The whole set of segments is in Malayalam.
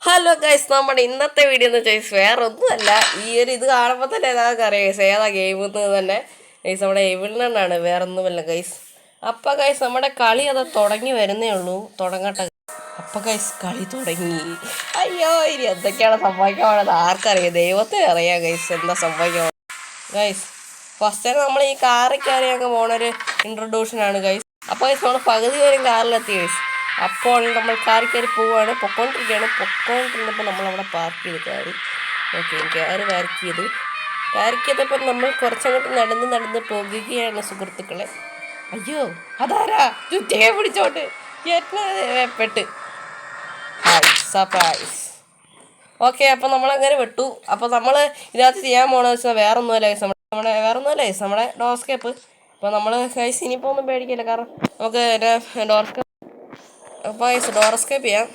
ഹലോ ഗൈസ്, നമ്മുടെ ഇന്നത്തെ വീഡിയോ എന്ന് വെച്ചാൽ വേറെ ഒന്നുമല്ല. ഇത് കാണുമ്പോൾ തന്നെ എല്ലാവർക്കും അറിയാം ഗൈസ് ഏതാ ഗെയിം എന്ന് തന്നെ. ഗൈസ് നമ്മുടെ എവിളിനാണ്, വേറെ ഒന്നുമല്ല ഗൈസ്. അപ്പം ഗൈസ് നമ്മുടെ കളി അത് തുടങ്ങി വരുന്നേ ഉള്ളൂ, തുടങ്ങട്ടെ. അപ്പം ഗൈസ് കളി തുടങ്ങി. അയ്യോ, ഇനി എന്തൊക്കെയാണ് സംഭവിക്കാനുള്ളത് ആർക്കറിയാം, ദൈവത്തിന് അറിയാം ഗൈസ് എന്താ സംഭവിക്കാൻ. ഗൈസ് ഫസ്റ്റ് ടൈം നമ്മൾ ഈ കാറിൽ കയറി അങ്ങ് പോണൊരു ഇൻട്രൊഡ്യൂഷനാണ് ഗൈസ്. അപ്പോൾ ഗൈസ് നമ്മൾ പകുതി വരും കാറിലെത്തി ഗൈസ്. അപ്പോൾ നമ്മൾ കാറിൽ കയറി പോവുകയാണ്, പൊക്കോണ്ടിരുന്നപ്പോൾ നമ്മളവിടെ പാർക്ക് ചെയ്ത് കാറ്. ഓക്കെ, കാറ് പാർക്ക് ചെയ്തപ്പോൾ നമ്മൾ കുറച്ചങ്ങോട്ട് നടന്ന് പോകുകയാണ് സുഹൃത്തുക്കളെ. അയ്യോ, അതാരാ ചുറ്റേ പിടിച്ചോട്ട് പെട്ട്. സർപ്രൈസ്. ഓക്കെ, അപ്പോൾ നമ്മളങ്ങനെ വിട്ടു. അപ്പോൾ നമ്മൾ ഇതിനകത്ത് ചെയ്യാൻ പോകണമെന്ന് വെച്ചാൽ വേറൊന്നുമല്ല ഗൈസ്, നമ്മുടെ ഡോർസ്കേപ്പ്. അപ്പോൾ നമ്മൾ ഗൈസ് ഇനിയിപ്പോൾ ഒന്നും പേടിക്കില്ല, കാരണം നമുക്ക് ഡോർസ്കേപ്പ് ചെയ്യാം.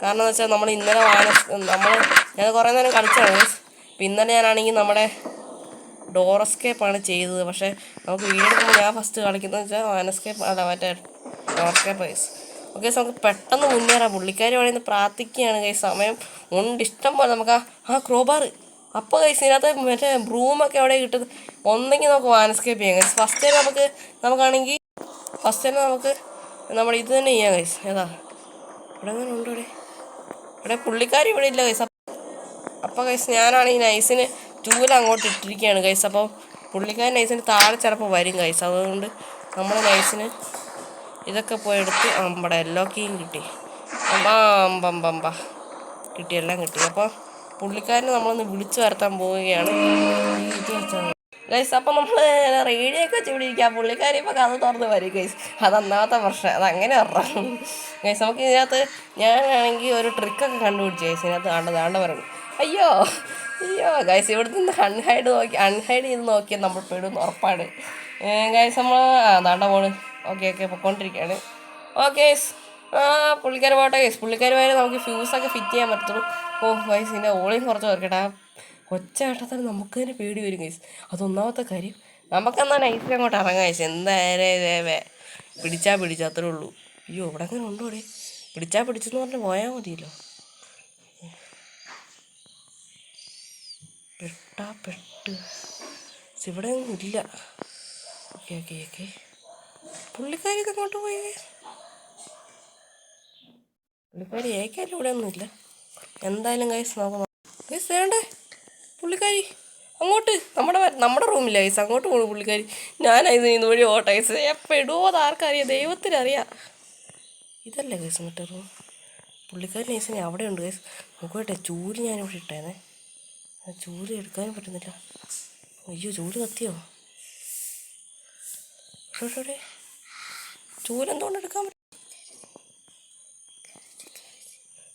കാരണം എന്ന് വെച്ചാൽ നമ്മൾ ഇന്നലെ ഞാൻ കുറേ നേരം കളിച്ചാണ് ഗൈസ്. അപ്പോൾ ഇന്നലെ ഞാനാണെങ്കിൽ നമ്മുടെ ഡോർസ്കേപ്പാണ് ചെയ്തത്. പക്ഷേ നമുക്ക് വീഡിയോ എടുക്കുമ്പോൾ ഞാൻ ഫസ്റ്റ് കളിക്കുന്നത് വെച്ചാൽ ഡോർസ്കേപ്പ് ഗൈസ്. ഓക്കെ, നമുക്ക് പെട്ടെന്ന് മുന്നേറാം. പുള്ളിക്കാരി വേണമെന്ന് പ്രാർത്ഥിക്കുകയാണ് ഗൈസ്. സമയം ഉണ്ട് ഇഷ്ടം പോലെ. നമുക്ക് ആ ക്രോബാർ അപ്പോൾ ഗൈസ് ഇതിനകത്ത് മറ്റേ ബ്രൂമൊക്കെ എവിടെ കിട്ടുന്നത്. ഒന്നെങ്കിൽ നമുക്ക് വാനസ്കേപ്പ് ചെയ്യാം ഗൈസ്. ഫസ്റ്റ് തന്നെ നമുക്ക് നമ്മുടെ ഇത് തന്നെ ചെയ്യാം ഗൈസ്. ഏതാ ഇവിടെ അങ്ങനെ ഉണ്ടോ? ഇവിടെ പുള്ളിക്കാരി ഇവിടെ ഇല്ല ഗൈസ്. അപ്പോൾ ഗൈസ് ഞാനാണ് ഈ നൈസിന് ചൂല അങ്ങോട്ട് ഇട്ടിരിക്കുകയാണ് ഗൈസ്. അപ്പോൾ പുള്ളിക്കാരൻ നൈസിന് താഴെ ചിലപ്പോൾ വരും ഗൈസ്. അതുകൊണ്ട് നമ്മൾ നൈസിന് ഇതൊക്കെ പോയി എടുത്ത് നമ്മുടെ എല്ലോ കീയും കിട്ടി. എല്ലാം കിട്ടി. അപ്പോൾ പുള്ളിക്കാരനെ നമ്മളൊന്ന് വിളിച്ചു വരുത്താൻ പോവുകയാണ്. ഇത് വെച്ചാൽ ഗൈസ്, അപ്പം നമ്മൾ റേഡിയൊക്കെ വെച്ച് ഇവിടെ ഇരിക്കുക. പുള്ളിക്കാരി ഇപ്പോൾ കഥ തുറന്ന് വരും ഗൈസ്. അതൊന്നാമത്തെ പ്രശ്നം, അതങ്ങനെ പറഞ്ഞു ഗൈസ്. നമുക്ക് ഇതിനകത്ത് ഞാനാണെങ്കിൽ ഒരു ട്രിക്കൊക്കെ കണ്ടുപിടിച്ചു ഗൈസ്. ഇതിനകത്ത് ദാണ്ട പറഞ്ഞു. അയ്യോ ഗൈസ്, ഇവിടുത്തെ നിന്ന് അൺഹൈഡ് ചെയ്ത് നോക്കിയാൽ നമ്മൾ പെടും ഉറപ്പാണ് ഗൈസ്. നമ്മൾ ദാണ്ട പോണ്. ഓക്കെ പൊയ്ക്കൊണ്ടിരിക്കുകയാണ്. ഓക്കെ പുള്ളിക്കാർ പോട്ടെ ഗൈസ്. പുള്ളിക്കാർ വരെ നമുക്ക് ഫ്യൂസൊക്കെ ഫിറ്റ് ചെയ്യാൻ പറ്റത്തുള്ളൂ. ഗൈസ് ഇതിൻ്റെ ഓളിയും കുറച്ച് ഓർക്കട്ടെ. ആ കൊച്ചാട്ടത്തിന് നമുക്ക് തന്നെ പേടി വരും ഗൈസ്. അതൊന്നാമത്തെ കാര്യം. നമുക്കെന്നാൽ നൈറ്റിൽ അങ്ങോട്ട് ഇറങ്ങാം ഗൈസ്. എന്തായാലും പിടിച്ചാൽ അത്രേ ഉള്ളൂ. അയ്യോ, ഇവിടെ അങ്ങനെ ഉണ്ടോ? പിടിച്ചെന്ന് പറഞ്ഞ് പോയാൽ മതിയല്ലോ. പെട്ട് ഇവിടെ ഒന്നും ഇല്ല. ഓക്കെ പുള്ളിക്കാരി അങ്ങോട്ട് പോയി. പുള്ളിക്കാരി ഏക്കാലും ഇവിടെ ഒന്നുമില്ല. എന്തായാലും ഗൈസ് നോക്കാം. ഗൈസ് വേണ്ടേ പുള്ളിക്കാരി അങ്ങോട്ട് നമ്മുടെ റൂമില്ല ഗൈസ്. അങ്ങോട്ട് പോകും പുള്ളിക്കാരി. ഞാനായിരുന്നു ഇന്ന് വഴി ഗൈസ്. എപ്പോൾ ഇടുമോ അത് ആർക്കറിയാം, ദൈവത്തിനറിയാം. ഇതല്ലേ ഗൈസ് മറ്റേ റൂം. പുള്ളിക്കാരി നൈസിനെ അവിടെ ഉണ്ട് ഗൈസ്. നോക്കട്ടെ, ചൂല് ഞാനിവിടെ ഇട്ടേനെ. ചൂല് എടുക്കാനും പറ്റുന്നില്ല. അയ്യോ, ചൂല് കത്തിയോ? ചൂലെന്തുകൊണ്ട് എടുക്കാൻ പറ്റും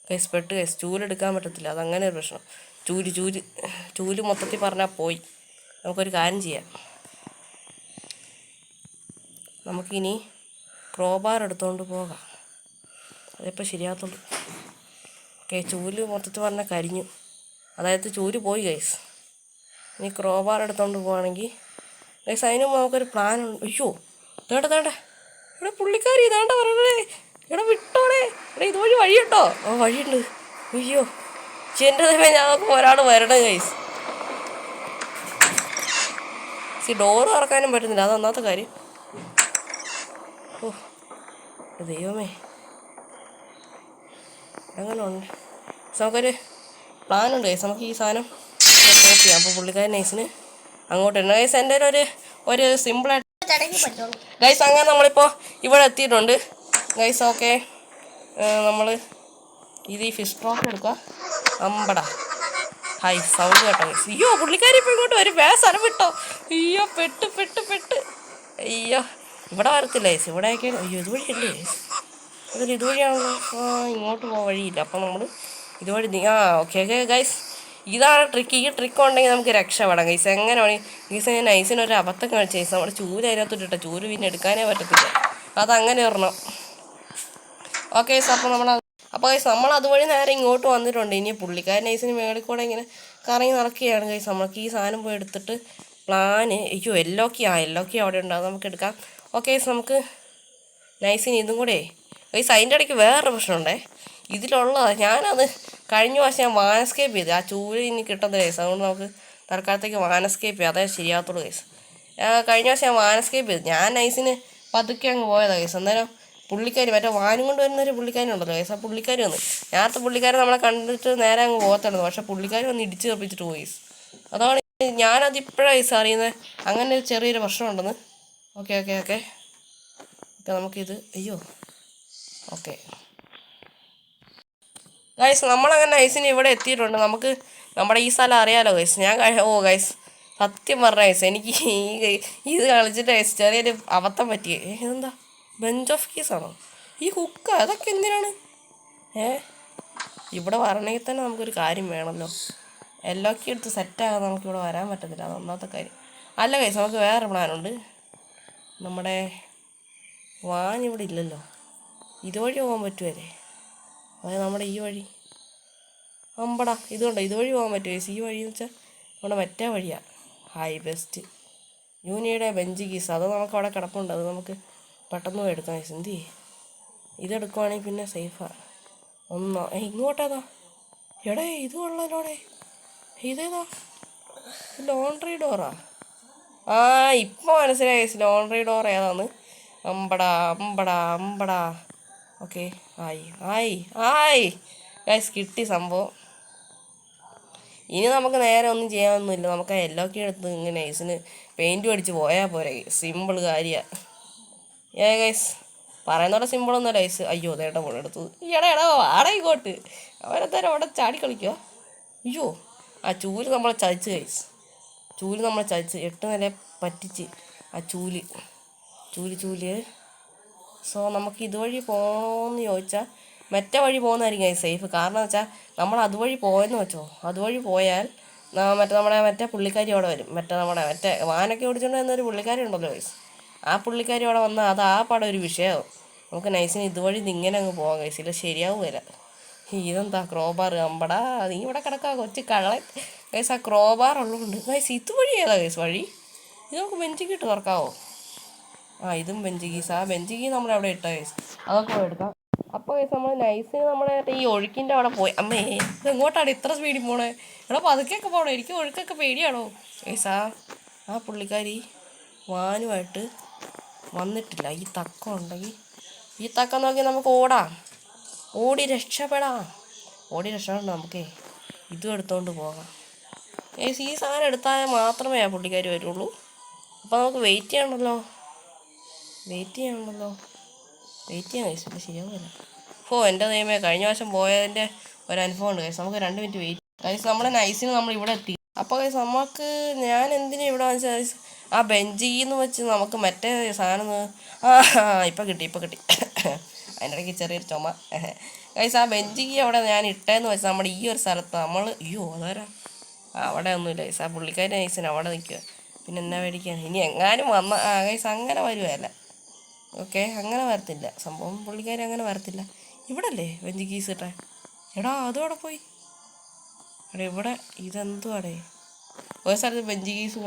ഗൈസ്? പെട്ട് ഗൈസ്, ചൂലെടുക്കാൻ പറ്റത്തില്ല. അതങ്ങനെ ഒരു പ്രശ്നം. ചൂല് മൊത്തത്തിൽ പറഞ്ഞാൽ പോയി. നമുക്കൊരു കാര്യം ചെയ്യാം. നമുക്കിനി ക്രോബാർ എടുത്തുകൊണ്ട് പോകാം. അതിപ്പോൾ ശരിയാകത്തുള്ളൂ. ഓക്കെ, ചൂല് മൊത്തത്തിൽ പറഞ്ഞാൽ കരിഞ്ഞു. അതായത് ചൂല് പോയി ഗൈസ്. ഇനി ക്രോബാർ എടുത്തുകൊണ്ട് പോവുകയാണെങ്കിൽ ഗൈസ് അതിന് നമുക്കൊരു പ്ലാൻ ഉണ്ട്. അയ്യോ തേണ്ട ഇവിടെ പുള്ളിക്കാരി ഇതാണ്ട പറയണേ. ഇവിടെ വിട്ടോടെ. ഇതുവഴി വഴിയുണ്ടോ? വഴിയുണ്ട്. അയ്യോ എൻ്റെ ദൈവമേ, ഞങ്ങൾക്ക് ഒരാൾ വരണം ഗൈസ്. ഡോറ് തുറക്കാനും പറ്റുന്നില്ല, അതൊന്നാമത്തെ കാര്യം. ദൈവമേ, അങ്ങനെ ഉണ്ട്. നമുക്കൊരു പ്ലാനുണ്ട് ഗൈസ്. നമുക്ക് ഈ സാധനം ടോപ്പ് ചെയ്യാം. അപ്പോൾ പുള്ളിക്കാരൻ നൈസിന് അങ്ങോട്ട് ഉണ്ട് ഗൈസ്. എൻ്റെ ഒരു സിമ്പിളായിട്ട് ഗൈസ്. അങ്ങനെ നമ്മളിപ്പോൾ ഇവിടെ എത്തിയിട്ടുണ്ട് ഗൈസ്. ഓക്കെ, നമ്മൾ ഈ ഫിഷ് ട്രോക്ക് എടുക്കുക. അമ്പടാ ഹായ് സൗണ്ട് കേട്ടോ ഗൈസ്. അയ്യോ പുള്ളിക്കാരി ഇപ്പോൾ ഇങ്ങോട്ട് വരും. സ്ഥലം വിട്ടോ? അയ്യോ പെട്ട്. അയ്യോ ഇവിടെ വരത്തില്ല ഗൈസ്. ഇവിടെയൊക്കെ അയ്യോ ഇതുവഴിയല്ലേ ഗൈസ്? ഇതുവഴിയാണല്ലോ. ഇങ്ങോട്ട് പോകാൻ വഴിയില്ല. അപ്പോൾ നമ്മൾ ഇതുവഴി ഓക്കെ ഗൈസ്, ഇതാണ് ട്രിക്ക്. ഈ ട്രിക്ക് ഉണ്ടെങ്കിൽ നമുക്ക് രക്ഷപ്പെടാം ഗൈസ്. എങ്ങനെ വേണമെങ്കിൽ ഗൈസ്. ഞാൻ നൈസിനൊരു അബദ്ധം കാണിച്ചു ഗൈസ്. നമ്മുടെ ചൂല് അതിനകത്തോട്ടിട്ട ചൂല് പിന്നെ എടുക്കാനേ പറ്റത്തില്ല. അതങ്ങനെ ഇടണം. ഓക്കെ ഗൈസ്, അപ്പോൾ ഗൈസ് നമ്മൾ അതുവഴി നേരെ ഇങ്ങോട്ട് വന്നിട്ടുണ്ട്. ഇനി പുള്ളിക്കാരൻ നൈസിന് മേളിൽ കൂടെ ഇങ്ങനെ കറങ്ങി നടക്കുകയാണ് ഗൈസ്. നമുക്ക് ഈ സാധനം പോയി എടുത്തിട്ട് അയ്യോ എല്ലോ കീ അവിടെ ഉണ്ട്, അത് നമുക്ക് എടുക്കാം. ഓക്കെ ഗൈസ്, നമുക്ക് നൈസിന് ഇതും കൂടെ ഗൈസ്. അതിൻ്റെ ഇടയ്ക്ക് വേറൊരു പ്രശ്നമുണ്ടേ. ഇതിലുള്ളതാണ്. ഞാനത് കഴിഞ്ഞ വർഷം ഞാൻ വാനസ്കേപ്പ് ചെയ്ത് ആ ചൂല് ഇനി കിട്ടുന്ന കേസ്. അതുകൊണ്ട് നമുക്ക് തൽക്കാലത്തേക്ക് വാനസ്കേപ്പ് ചെയ്യാം. അതേ ശരിയാകത്തുള്ളൂ കേസ്. കഴിഞ്ഞ വർഷം ഞാൻ വാനസ്കേപ്പ് ചെയ്തു. ഞാൻ നൈസിന് പതുക്കെ അങ്ങ് പോയതാണ് കേസ്. അന്നേരം പുള്ളിക്കാരി മറ്റേ വാനും കൊണ്ട് വരുന്നൊരു പുള്ളിക്കാരി ഉണ്ടല്ലോ കേസ്. ആ പുള്ളിക്കാരി വന്നു. നേരത്തെ പുള്ളിക്കാരി നമ്മളെ കണ്ടിട്ട് നേരെ അങ്ങ് പോകത്തുള്ളൂ. പക്ഷേ പുള്ളിക്കാരി വന്ന് ഇടിച്ച് കപ്പിച്ചിട്ട് പോയി കേസ്. അതാണ് ഞാനതിപ്പോഴാണ് കേസ് അറിയുന്നത് അങ്ങനെ ഒരു ചെറിയൊരു പ്രശ്നമുണ്ടെന്ന്. ഓക്കെ ഓക്കെ ഓക്കെ ഓക്കെ നമുക്കിത് അയ്യോ ഓക്കെ ഗൈസ് നമ്മളങ്ങനെ ഗൈസിന് ഇവിടെ എത്തിയിട്ടുണ്ട്. നമുക്ക് നമ്മുടെ ഈ സ്ഥലം അറിയാലോ ഗൈസ്. ഞാൻ ഗൈസ് സത്യം പറഞ്ഞ ഗൈസ് എനിക്ക് ഇത് കളിച്ചിട്ട് ഗൈസ് ചെറിയൊരു അബദ്ധം പറ്റിയേ. ഇതെന്താ ബെഞ്ച് ഓഫ് കീസ് ആണോ? ഈ ഹുക്ക് അതൊക്കെ എന്തിനാണ്? ഇവിടെ വരണമെങ്കിൽ തന്നെ നമുക്കൊരു കാര്യം വേണമല്ലോ. എല്ലോക്കെ എടുത്ത് സെറ്റാകാതെ നമുക്കിവിടെ വരാൻ പറ്റത്തില്ല. അത് ഒന്നാമത്തെ കാര്യം. അല്ല ഗൈസ് നമുക്ക് വേറെ പ്ലാനുണ്ട്. നമ്മുടെ വാൻ ഇവിടെ ഇല്ലല്ലോ. ഇതുവഴി പോകാൻ പറ്റുമല്ലേ? അതായത് നമ്മുടെ ഈ വഴി അമ്പടാ ഇതുകൊണ്ടോ ഇതുവഴി പോകാൻ പറ്റുമോ ഗൈസ്? ഈ വഴി എന്ന് വെച്ചാൽ നമ്മുടെ മറ്റേ വഴിയാണ്. ഹായ് ബെസ്റ്റ് യൂണിയുടെ ബെഞ്ച് കീസ് അത് നമുക്ക് അവിടെ കിടപ്പുണ്ട്. അത് നമുക്ക് പെട്ടെന്ന് പോയി എടുക്കാം ഗൈസ്. എന്ത് ചെയ്യേ ഇതെടുക്കുവാണെങ്കിൽ പിന്നെ സേഫാണ്. ഇങ്ങോട്ടേതാ എടേ ഇത് കൊള്ളലോടെ. ഇതേതാ ലോണ്ട്രി ഡോറാ? ഇപ്പോൾ മനസ്സിലായി ഗൈസ് ലോണ്ട്രി ഡോർ ഏതാന്ന്. അമ്പടാ അമ്പടാ അമ്പടാ ഓക്കെ ആയി ഗൈസ് കിട്ടി സംഭവം. ഇനി നമുക്ക് നേരെ ഒന്നും ചെയ്യാനൊന്നുമില്ല. നമുക്ക് എല്ലോക്കെ എടുത്ത് ഇങ്ങനെ ഐസിന് പെയിൻറ്റും അടിച്ച് പോയാൽ പോരെ. സിമ്പിൾ കാര്യമാണ്. ഗൈസ് പറയുന്നോടെ സിമ്പിളൊന്നുമല്ല ഐസ്. അയ്യോ നേട്ടം പോലെ എടുത്തത്. എടാ ആടയിക്കോട്ട് അവരെന്തായാലും അവിടെ ചാടി കളിക്കുക. അയ്യോ ആ ചൂല് നമ്മളെ ചതിച്ച് ഗൈസ്. ചൂല് നമ്മളെ ചതിച്ച് 8 നില പറ്റിച്ച് ആ ചൂല്. സോ നമുക്ക് ഇതുവഴി പോകണമെന്ന് ചോദിച്ചാൽ മറ്റേ വഴി പോകുന്നതായിരിക്കും സേഫ്. കാരണം എന്ന് വെച്ചാൽ നമ്മൾ അതുവഴി പോയെന്ന് വെച്ചോ. അതുവഴി പോയാൽ മറ്റേ പുള്ളിക്കാരി അവിടെ വരും. മറ്റേ വാനൊക്കെ ഓടിച്ചുകൊണ്ട് വരുന്നൊരു പുള്ളിക്കാരി ഉണ്ടല്ലോ ഗൈസ്. ആ പുള്ളിക്കാരി അവിടെ വന്നാൽ അത് ആ പടം ഒരു വിഷയമാവും. നമുക്ക് നൈസിന് ഇതുവഴി ഇങ്ങനെ അങ്ങ് പോകാം ഗൈസ്. ഇല്ല ശരിയാവുകയില്ല. ഇതെന്താ ക്രോബാർ അമ്പടാ നീ ഇവിടെ കിടക്കുക കൊച്ചു കള്ളൻ ഗൈസ്. ആ ക്രോബാർ ഉള്ളതുകൊണ്ട് ഗൈസ് ഇതുവഴി ഏതാ ഗൈസ് വഴി? ഇത് നമുക്ക് ബെഞ്ച് ഇട്ട് തുറക്കാവോ? ഇതും ബെഞ്ച് കീസ്. ആ ബെഞ്ച് കീ നമ്മളവിടെ ഇട്ട ഗൈസ്. അതൊക്കെ എടുക്കാം. അപ്പോൾ ഗൈസ് നമ്മൾ നൈസിന് നമ്മുടെ ഈ ഒഴുക്കിൻ്റെ അവിടെ പോയി. അമ്മേ ഇത് എങ്ങോട്ടാണ് ഇത്ര സ്പീഡിൽ പോണേ? എടാ പതുക്കെയൊക്കെ പോകണോ? എനിക്ക് ഒഴുക്കൊക്കെ പേടിയാണോ ഗൈസ്? ആ പുള്ളിക്കാരി വാനുമായിട്ട് വന്നിട്ടില്ല. ഈ തക്കം ഉണ്ടെങ്കിൽ ഈ തക്കം നോക്കി നമുക്ക് ഓടി രക്ഷപ്പെടാം. നമുക്കേ ഇതും എടുത്തുകൊണ്ട് പോകാം ഗൈസ്. ഈ സാധനം എടുത്താൽ മാത്രമേ ആ പുള്ളിക്കാരി വരുള്ളൂ. അപ്പോൾ നമുക്ക് വെയിറ്റ് ചെയ്യണമല്ലോ. വെയിറ്റ് ചെയ്യാൻ ഗൈസ്. ഇപ്പോൾ ശരിയാവില്ല. എൻ്റെ ദൈവമേ കഴിഞ്ഞ വർഷം പോയതിൻ്റെ ഒരു അനുഭവം ഉണ്ട് ഗൈസ്. നമുക്ക് 2 മിനിറ്റ് വെയിറ്റ് ഗൈസ്. നമ്മുടെ നൈസിന് നമ്മൾ ഇവിടെ എത്തി. അപ്പോൾ ഗൈസ് നമുക്ക് ഞാൻ എന്തിനാ ഇവിടെ വെച്ചാൽ ആ ബെഞ്ചിന്ന് വെച്ച് നമുക്ക് മറ്റേ സാധനം ഇപ്പം കിട്ടി അതിൻ്റെ ഇടയ്ക്ക് ചെറിയൊരു ചുമ ഗൈസ്. ആ ബെഞ്ച് അവിടെ ഞാൻ ഇട്ടേന്ന് വെച്ചാൽ നമ്മുടെ ഈ ഒരു സ്ഥലത്ത് അതാരാ അവിടെ ഒന്നുമില്ല ഗൈസ്. ആ പുള്ളിക്കാരി നൈസിന് അവിടെ നിൽക്കുക. പിന്നെ എന്നാ മേടിക്കാൻ ഇനി എങ്ങാനും വന്ന ഗൈസ് അങ്ങനെ വരുവല്ല. ഓക്കെ അങ്ങനെ വരത്തില്ല സംഭവം. പുള്ളിക്കാരി അങ്ങനെ വരത്തില്ല. ഇവിടെ അല്ലേ ബെഞ്ച് കീസ് ഇട്ടേ? എടാ അതും അവിടെ പോയി. ഇവിടെ ഇതെന്തുവാടേ ഒരു സ്ഥലത്ത് ബെഞ്ച് കീസ്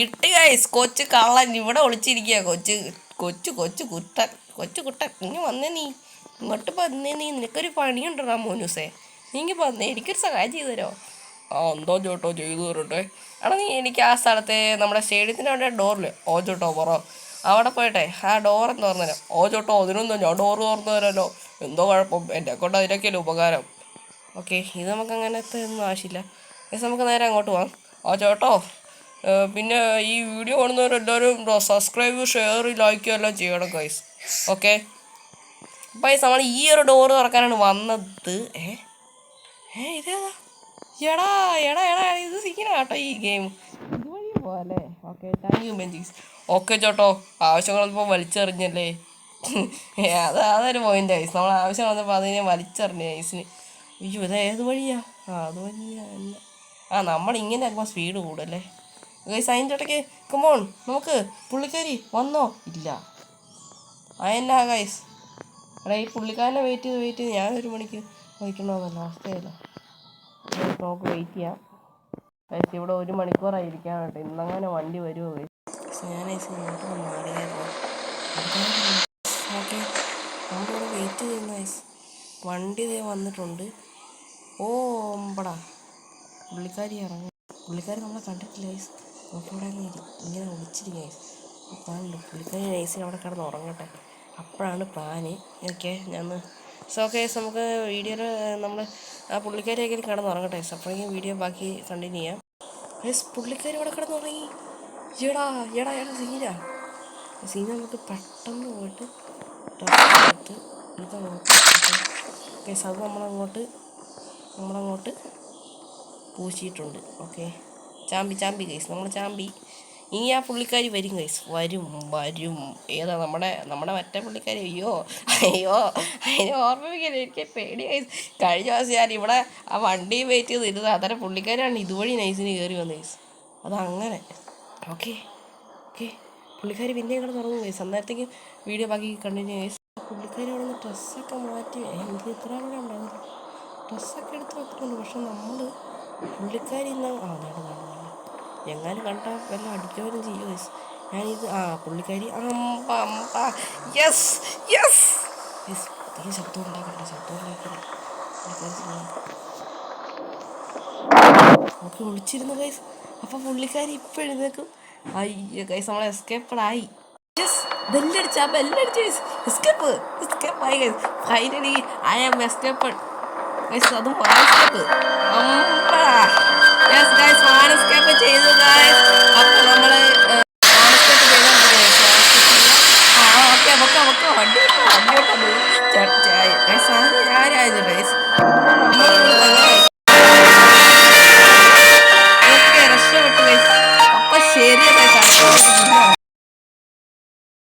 ഇട്ട് ഗൈസ്. കൊച്ചു കള്ളൻ ഇവിടെ ഒളിച്ചിരിക്കുക. കൊച്ചു കുട്ടൻ ഇനി വന്നേ നീ ഇങ്ങോട്ട് വന്നേ നീ. നിനക്കൊരു പണിയുണ്ടോ മോനൂസേ? നീങ്ങി വന്നേ എനിക്കൊരു സഹായം ചെയ്തു തരോ? എന്തോ ചേട്ടോ ചെയ്തു തരട്ടെ. എടാ നീ എനിക്ക് ആ സ്ഥലത്തെ നമ്മുടെ സ്റ്റേഡിയത്തിൻ്റെ അവിടെ ഡോറില്ലേ ചേട്ടോ പറ അവിടെ പോയിട്ടെ ആ ഡോറെന്ന് തുറന്നു തരാം. ചേട്ടോ അതിനൊന്നും ഞാൻ ഡോറ് തുറന്നു തരാമല്ലോ. എന്തോ കുഴപ്പം എൻ്റെ കൊണ്ട് അതിനൊക്കെയല്ലേ ഉപകാരം. ഓക്കെ ഇത് നമുക്ക് അങ്ങനത്തെ ഒന്നും ആവശ്യമില്ല ഗൈസ്. നമുക്ക് നേരെ അങ്ങോട്ട് പോകാം. ചേട്ടോ പിന്നെ ഈ വീഡിയോ കാണുന്നവരെല്ലാവരും സബ്സ്ക്രൈബ് ഷെയർ ലൈക്ക് എല്ലാം ചെയ്യണം ഗൈസ്. ഓക്കെ ഗൈസ് നമ്മൾ ഈ ഒരു ഡോറ് തുറക്കാനാണ് വന്നത്. ഇതേതാ എടാ ഇത് സീനാ കേട്ടോ ഈ ഗെയിം. ഇതുവഴി പോവാല്ലേ? ഓക്കെ താങ്ക് യു ബെഞ്ചീസ്. ഓക്കെ ചേട്ടോ ആവശ്യങ്ങൾ വന്നപ്പോൾ വലിച്ചെറിഞ്ഞല്ലേ. അതൊരു പോയിന്റ് ഗൈസ്. നമ്മൾ ആവശ്യം വന്നപ്പോൾ അതിനെ വലിച്ചെറിഞ്ഞു ഗൈസിന്. അയ്യോ ഇത് ഏത് വഴിയാ? അതുവഴിയാ നമ്മളിങ്ങനെ ആക്കുമ്പോൾ സ്പീഡ് കൂടല്ലേ ഗൈസ്. അതിൻ്റെ ഇടയ്ക്ക് കമോൺ നമുക്ക് പുള്ളിക്കാരി വന്നോ? ഇല്ല അതെന്നാ ഗൈസ്. എടാ ഈ പുള്ളിക്കാരനെ വെയിറ്റ് ചെയ്ത് ഞാനൊരു മണിക്ക് വയ്ക്കണമെന്നല്ല അവസ്ഥയല്ല. നമുക്ക് വെയിറ്റ് ചെയ്യാം ഗൈസ്. ഇവിടെ 1 മണിക്കൂറായിരിക്കാം കേട്ടോ. ഇന്നങ്ങനെ വണ്ടി വരുമോ ഗൈസ്? ഞാൻ ഇങ്ങോട്ട് മാറിയായിരുന്നു. ഓക്കെ നമ്മളിവിടെ വെയിറ്റ് ചെയ്യുന്ന ഗൈസ്. വണ്ടി വന്നിട്ടുണ്ട്. ഓ അമ്പടാ, പുള്ളിക്കാരി ഇറങ്ങി. പുള്ളിക്കാരി നമ്മളെ കണ്ടിട്ടില്ല ഗൈസ്. നമുക്കിവിടെ ഇങ്ങനെ ഒളിച്ചിരിക്കുക ഗൈസ്. പ്ലാനുണ്ട്, പുള്ളിക്കാരി നൈസിൽ അവിടെ കിടന്ന് ഉറങ്ങട്ടെ, അപ്പോഴാണ് പ്ലാന്. ഓക്കെ, സോ ഗൈസ് നമുക്ക് വീഡിയോയിൽ നമ്മൾ ആ പുള്ളിക്കാരിയൊക്കെ കിടന്ന് ഉറങ്ങട്ടെ. അപ്പോഴേക്കും വീഡിയോ ബാക്കി കണ്ടിന്യൂ ചെയ്യാം ഗൈസ്. പുള്ളിക്കാരി അവിടെ കിടന്ന് ഉറങ്ങി. എടാ എടാ എടാ സീന നമുക്ക് പെട്ടെന്ന് പോയിട്ട് ഡ്രസ്സ് എടുത്ത് ഇതങ്ങോട്ട് ഗൈസ്. അത് നമ്മളങ്ങോട്ട് പൂശിയിട്ടുണ്ട്. ഓക്കെ, ചാമ്പി ഗൈസ്, നമ്മൾ ചാമ്പി. ഇനി ആ പുള്ളിക്കാരി വരും ഗൈസ്, വരും. ഏതാ നമ്മുടെ മറ്റേ പുള്ളിക്കാരി? അയ്യോ അതിനെ ഓർമ്മിപ്പിക്കല്ലേ, എനിക്ക് പേടി ഗൈസ്. കഴിഞ്ഞ ദിവസം ഞാൻ ഇവിടെ ആ വണ്ടി വെയിറ്റ് ചെയ്ത് ഇരുന്നത്, അന്നേരം പുള്ളിക്കാരാണ് ഇതുവഴി നൈസിന് കയറി വന്നത് ഗൈസ്. അതങ്ങനെ. ഓക്കെ, പുള്ളിക്കാരി പിന്നെയും കൂടെ തുടങ്ങും ഗൈസ്. അന്നേരത്തേക്ക് വീഡിയോ ബാക്കി കണ്ടിന്യൂ ഗൈസ്. പുള്ളിക്കാരി അവിടെ നിന്ന് ഡ്രസ്സൊക്കെ മാറ്റി, എനിക്ക് ഇത്ര കൂടെ ഉണ്ടാകുന്നില്ല, ഡ്രസ്സൊക്കെ എടുത്ത് വെക്കുന്നുണ്ട്. പക്ഷെ നമ്മൾ പുള്ളിക്കാരി ഇന്ന് നാട് എങ്ങാനും കണ്ട വല്ല അടിക്കുവാനും ചെയ്യും ഗൈസ്. ഞാനിത് പുള്ളിക്കാരി യെസ് ശബ്ദം ഉണ്ടാക്കണ്ട. നമുക്ക് വിളിച്ചിരുന്നു ഗൈസ്. അപ്പോൾ പുള്ളിക്കാരി ഇപ്പം എഴുന്നേക്കും. അയ്യോ ഗൈസ്, നമ്മൾ എസ്കേപ്പഡായി. ബെല്ലടിച്ച് എസ്കേപ്പ് ആയി guys. Finally I am escaped guys. അതും എസ്കേപ്പ് യെസ് ഗൈസ്, എസ്കേപ്പ് ചെയ്തു ഗൈസ്. അപ്പോൾ നമ്മൾ